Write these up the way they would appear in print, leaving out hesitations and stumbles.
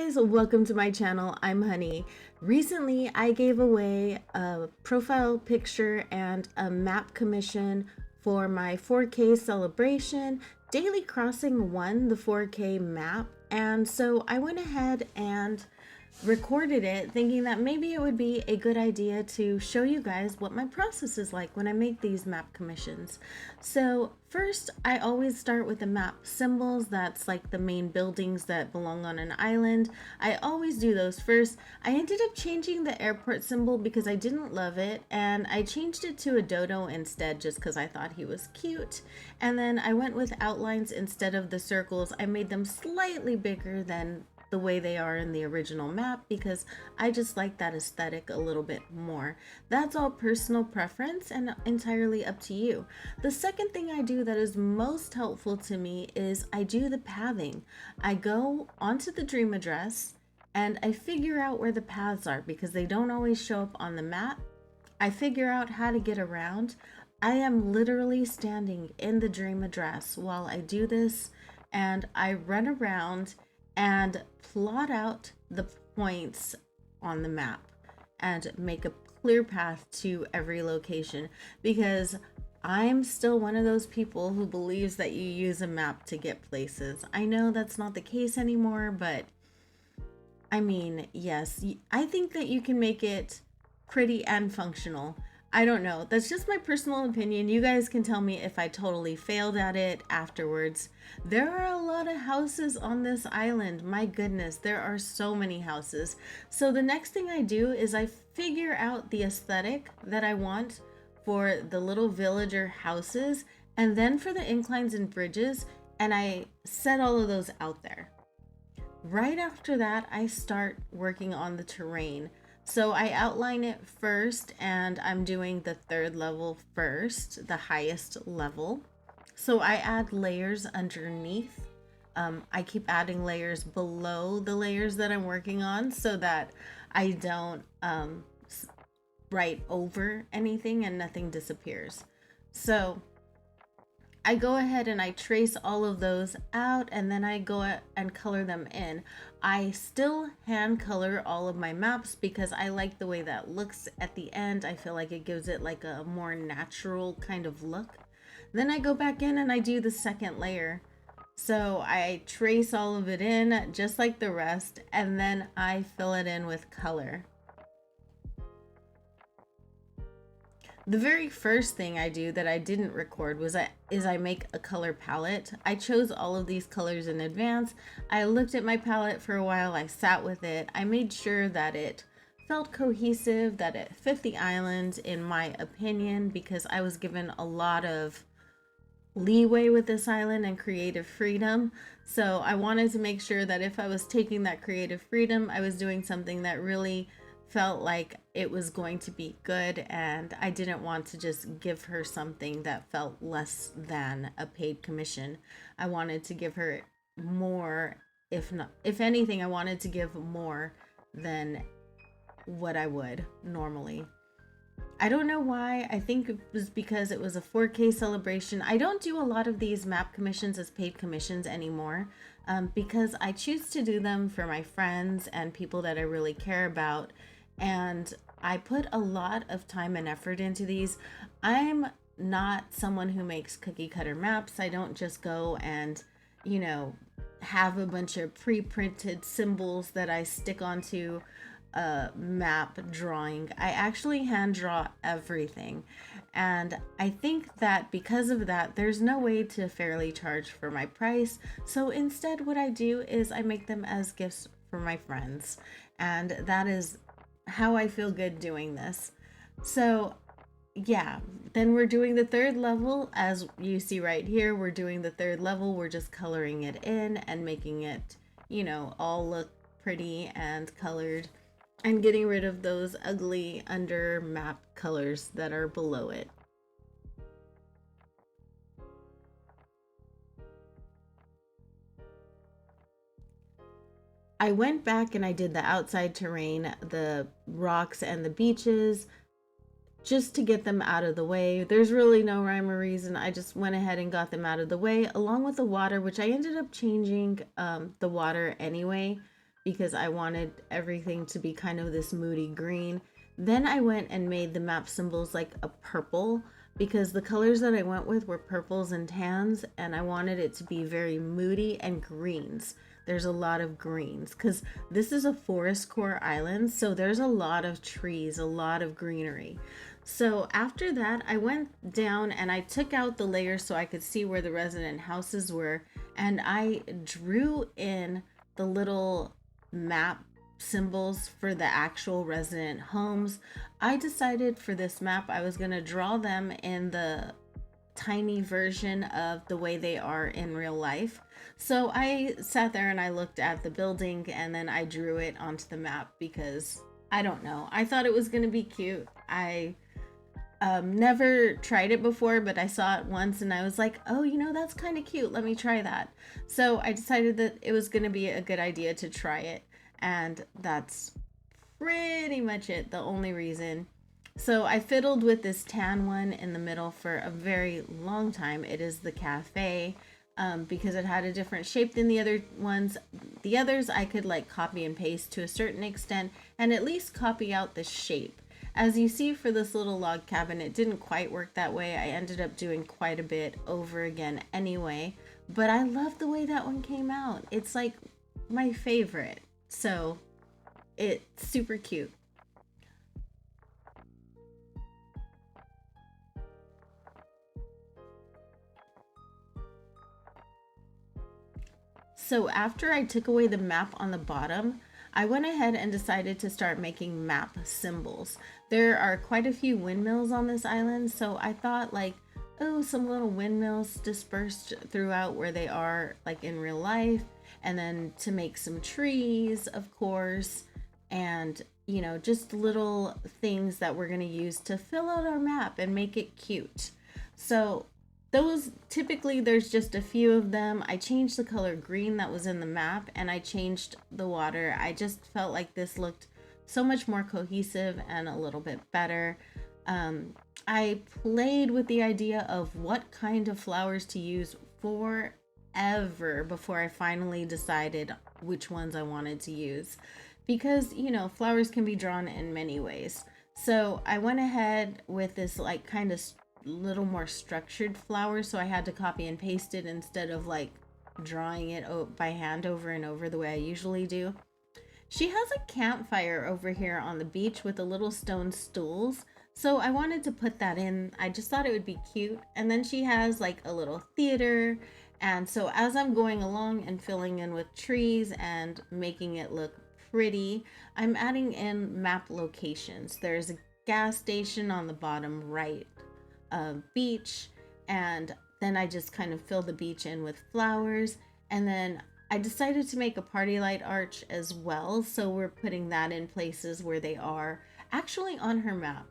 guys, welcome to my channel. I'm Honey. Recently, I gave away a profile picture and a map commission for my 4K celebration. Daily Crossing won the 4K map, and so I went ahead and recorded it thinking that maybe it would be a good idea to show you guys what my process is like when I make these map commissions. So first, I always start with the map symbols. That's like the main buildings that belong on an island. I always do those first. I ended up changing the airport symbol because I didn't love it, and I changed it to a dodo instead just because I thought he was cute. And then I went with outlines instead of the circles. I made them slightly bigger than the way they are in the original map because I just like that aesthetic a little bit more. That's all personal preference and entirely up to you. The second thing I do that is most helpful to me is I do the pathing. I go onto the dream address and I figure out where the paths are because they don't always show up on the map. I figure out how to get around. I am literally standing in the dream address while I do this, and I run around and plot out the points on the map and make a clear path to every location, because I'm still one of those people who believes that you use a map to get places. I know that's not the case anymore, but I mean, yes, I think that you can make it pretty and functional. I don't know. That's just my personal opinion. You guys can tell me if I totally failed at it afterwards. There are a lot of houses on this island. My goodness, there are so many houses. So the next thing I do is I figure out the aesthetic that I want for the little villager houses and then for the inclines and bridges, and I set all of those out there. Right after that, I start working on the terrain. So I outline it first, and I'm doing the third level first, the highest level. So I add layers underneath. I keep adding layers below the layers that I'm working on so that I don't write over anything and nothing disappears. So I go ahead and I trace all of those out, and then I go and color them in. I still hand color all of my maps because I like the way that looks at the end. I feel like it gives it like a more natural kind of look. Then I go back in and I do the second layer. So I trace all of it in just like the rest, and then I fill it in with color. The very first thing I do that I didn't record is I make a color palette. I chose all of these colors in advance. I looked at my palette for a while. I sat with it. I made sure that it felt cohesive, that it fit the island in my opinion, because I was given a lot of leeway with this island and creative freedom. So I wanted to make sure that if I was taking that creative freedom, I was doing something that really felt like it was going to be good, and I didn't want to just give her something that felt less than a paid commission. I wanted to give her more, if anything, I wanted to give more than what I would normally. I don't know why. I think it was because it was a 4K celebration. I don't do a lot of these map commissions as paid commissions anymore, because I choose to do them for my friends and people that I really care about. And I put a lot of time and effort into these. I'm not someone who makes cookie cutter maps. I don't just go and, have a bunch of pre-printed symbols that I stick onto a map drawing. I actually hand draw everything. And I think that because of that, there's no way to fairly charge for my price. So instead, what I do is I make them as gifts for my friends. And that is how I feel good doing this. So yeah, then we're doing the third level. As you see right here, we're doing the third level. We're just coloring it in and making it, all look pretty and colored, and getting rid of those ugly under map colors that are below it. I went back and I did the outside terrain, the rocks and the beaches, just to get them out of the way. There's really no rhyme or reason. I just went ahead and got them out of the way, along with the water, which I ended up changing the water anyway, because I wanted everything to be kind of this moody green. Then I went and made the map symbols like a purple because the colors that I went with were purples and tans, and I wanted it to be very moody and greens. There's a lot of greens because this is a forest core island, so there's a lot of trees, a lot of greenery. So after that, I went down and I took out the layers so I could see where the resident houses were, and I drew in the little map symbols for the actual resident homes. I decided for this map I was going to draw them in the tiny version of the way they are in real life. So I sat there and I looked at the building and then I drew it onto the map because I don't know. I thought it was going to be cute. I never tried it before, but I saw it once and I was like, oh, that's kind of cute. Let me try that. So I decided that it was going to be a good idea to try it. And that's pretty much it, the only reason. So I fiddled with this tan one in the middle for a very long time. It is the cafe, because it had a different shape than the other ones. The others I could like copy and paste to a certain extent and at least copy out the shape. As you see for this little log cabin, it didn't quite work that way. I ended up doing quite a bit over again anyway, but I love the way that one came out. It's like my favorite. So it's super cute. So after I took away the map on the bottom, I went ahead and decided to start making map symbols. There are quite a few windmills on this island, so I thought like, oh, some little windmills dispersed throughout where they are like in real life, and then to make some trees, of course, and just little things that we're going to use to fill out our map and make it cute. So those typically there's just a few of them. I changed the color green that was in the map and I changed the water. I just felt like this looked so much more cohesive and a little bit better. I played with the idea of what kind of flowers to use forever before I finally decided which ones I wanted to use, because flowers can be drawn in many ways. So I went ahead with this like kind of little more structured flower, so I had to copy and paste it instead of like drawing it by hand over and over the way I usually do. She has a campfire over here on the beach with the little stone stools, so I wanted to put that in. I just thought it would be cute. And then she has like a little theater, and so as I'm going along and filling in with trees and making it look pretty, I'm adding in map locations. There's a gas station on the bottom right beach, and then I just kind of fill the beach in with flowers, and then I decided to make a party light arch as well, so we're putting that in places where they are actually on her map.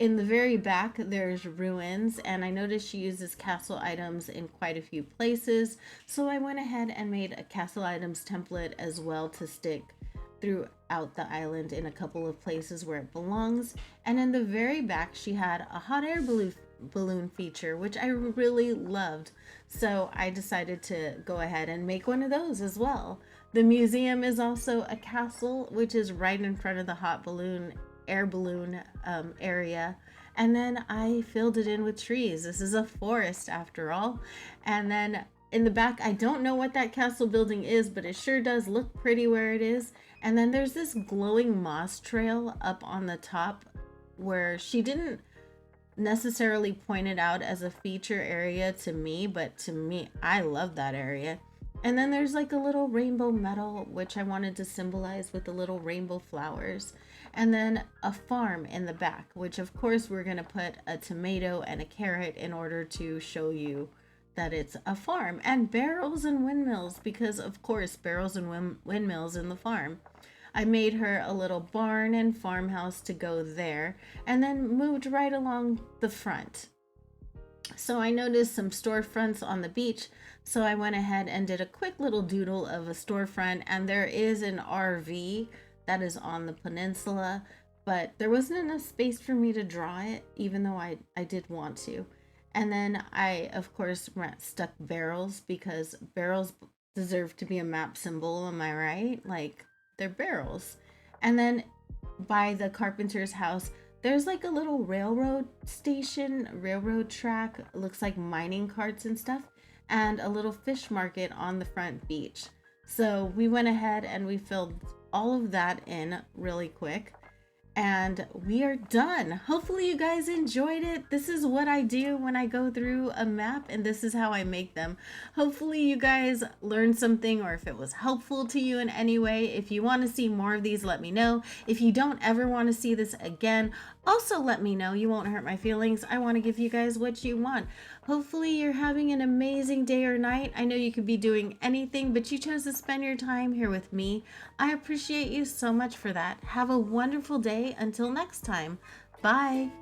In the very back there's ruins, and I noticed she uses castle items in quite a few places, so I went ahead and made a castle items template as well to stick throughout the island in a couple of places where it belongs. And in the very back she had a hot air balloon feature, which I really loved, so I decided to go ahead and make one of those as well. The museum is also a castle, which is right in front of the air balloon area, and then I filled it in with trees. This is a forest after all. And then in the back, I don't know what that castle building is, but it sure does look pretty where it is. And then there's this glowing moss trail up on the top where she didn't necessarily point it out as a feature area to me, but to me, I love that area. And then there's like a little rainbow medal, which I wanted to symbolize with the little rainbow flowers. And then a farm in the back, which of course we're going to put a tomato and a carrot in order to show you that it's a farm, and barrels and windmills, because of course barrels and windmills in the farm. I made her a little barn and farmhouse to go there, and then moved right along the front. So I noticed some storefronts on the beach, so I went ahead and did a quick little doodle of a storefront, and there is an RV that is on the peninsula, but there wasn't enough space for me to draw it, even though I did want to. And then I, of course, stuck barrels, because barrels deserve to be a map symbol, am I right? Like, their barrels. And then by the carpenter's house, there's like a little railroad station, railroad track, looks like mining carts and stuff, and a little fish market on the front beach. So we went ahead and we filled all of that in really quick. And we are done. Hopefully you guys enjoyed it. This is what I do when I go through a map, and this is how I make them. Hopefully you guys learned something, or if it was helpful to you in any way. If you want to see more of these, let me know. If you don't ever want to see this again, also let me know. You won't hurt my feelings. I want to give you guys what you want. Hopefully you're having an amazing day or night. I know you could be doing anything, but you chose to spend your time here with me. I appreciate you so much for that. Have a wonderful day. Until next time. Bye.